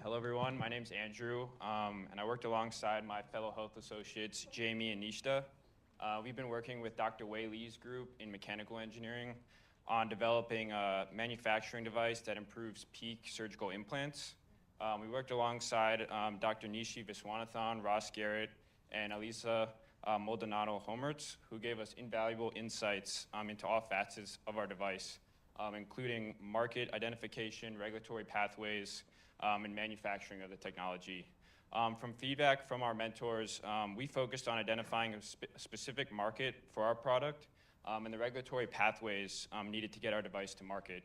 Hello, everyone. My name's Andrew, and I worked alongside my fellow health associates, Jamie and Nishta. We've been working with Dr. Wei Li's group in mechanical engineering on developing a manufacturing device that improves PEEK surgical implants. We worked alongside Dr. Nishi Viswanathan, Ross Garrett, and Elisa Maldonado-Homertz, who gave us invaluable insights into all facets of our device, including market identification, regulatory pathways, and manufacturing of the technology. From feedback from our mentors, we focused on identifying a specific market for our product and the regulatory pathways needed to get our device to market.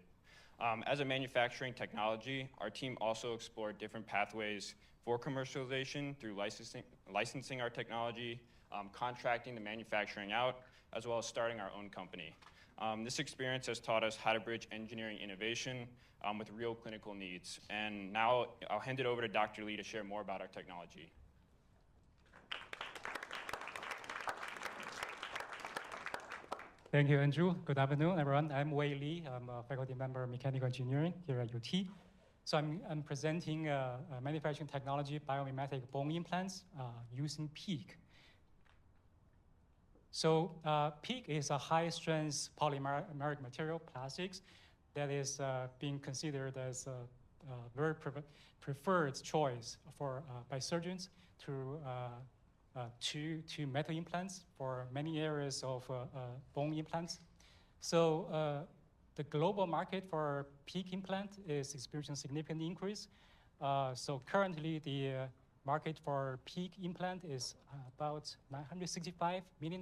As a manufacturing technology, our team also explored different pathways for commercialization through licensing our technology, contracting the manufacturing out, as well as starting our own company. This experience has taught us how to bridge engineering innovation with real clinical needs. And now I'll hand it over to Dr. Li to share more about our technology. Thank you, Andrew. Good afternoon, everyone. I'm Wei Li. I'm a faculty member of mechanical engineering here at UT. So I'm presenting a manufacturing technology, biomimetic bone implants using PEEK. So PEEK is a high-strength polymeric material, plastics, that is being considered as a very preferred choice by surgeons to metal implants for many areas of bone implants. So the global market for PEEK implant is experiencing significant increase. So currently the market for PEEK implant is about $965 million,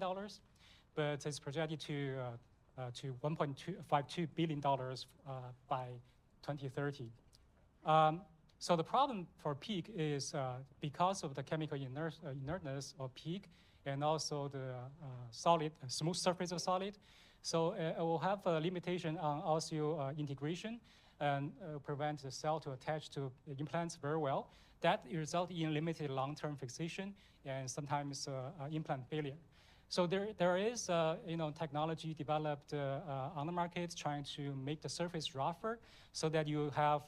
but it's projected to $1.52 billion by 2030. So the problem for PEEK is because of the chemical inertness of PEEK and also the smooth surface of solid. So it will have a limitation on osseointegration and prevent the cell to attach to the implants very well. That results in limited long-term fixation and sometimes implant failure. So there is technology developed on the market trying to make the surface rougher so that you have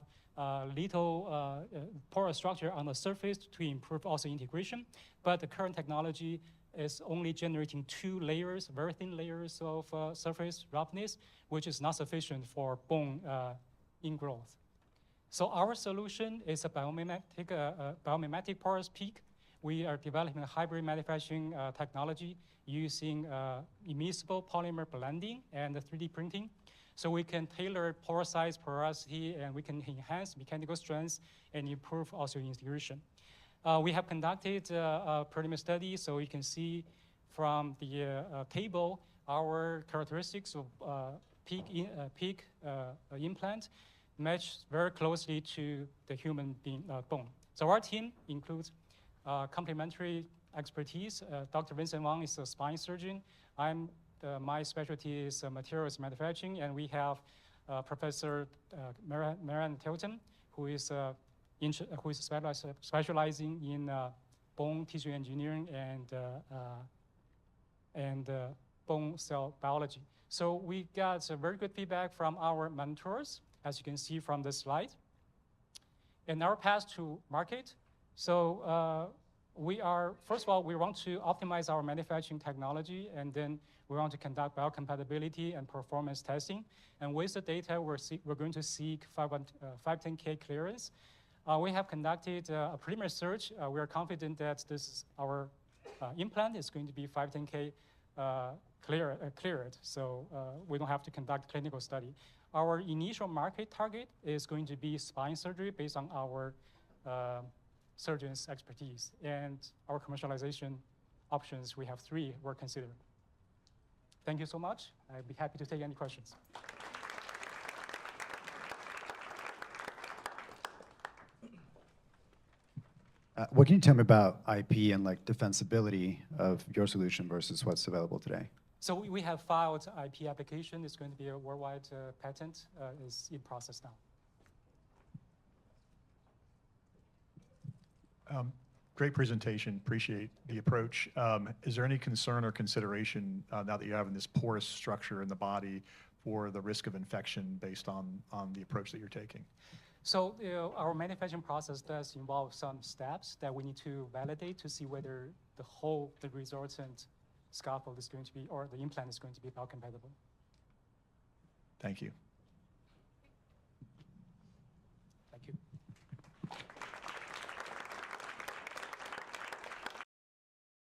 little porous structure on the surface to improve osseointegration. But the current technology is only generating 2 layers, very thin layers of surface roughness, which is not sufficient for bone ingrowth. So our solution is a biomimetic porous PEEK. We are developing a hybrid manufacturing technology using immiscible polymer blending and 3D printing. So we can tailor pore size, porosity, and we can enhance mechanical strength and improve osseointegration. We have conducted a preliminary study, so you can see from the table our characteristics of PEEK implant match very closely to the human bone. So our team includes complementary expertise. Dr. Vincent Wang is a spine surgeon. My specialty is materials manufacturing, and we have Professor Marianne Tilton, who is specializing in bone tissue engineering and bone cell biology. So we got very good feedback from our mentors, as you can see from this slide. In our path to market, so first of all, we want to optimize our manufacturing technology, and then we want to conduct biocompatibility and performance testing. And with the data, we're going to seek 510K clearance. We have conducted a preliminary search. We are confident that our implant is going to be 510K cleared, so we don't have to conduct clinical study. Our initial market target is going to be spine surgery based on our surgeons' expertise, and our commercialization options, we have 3 we're considering. Thank you so much. I'd be happy to take any questions. What can you tell me about IP and defensibility of your solution versus what's available today? So we have filed IP application. It's going to be a worldwide patent. Is in process now. Great presentation. Appreciate the approach. Is there any concern or consideration now that you're having this porous structure in the body for the risk of infection based on the approach that you're taking? So our manufacturing process does involve some steps that we need to validate to see whether the resultant scaffold is going to be, or the implant is going to be biocompatible. Thank you. Thank you.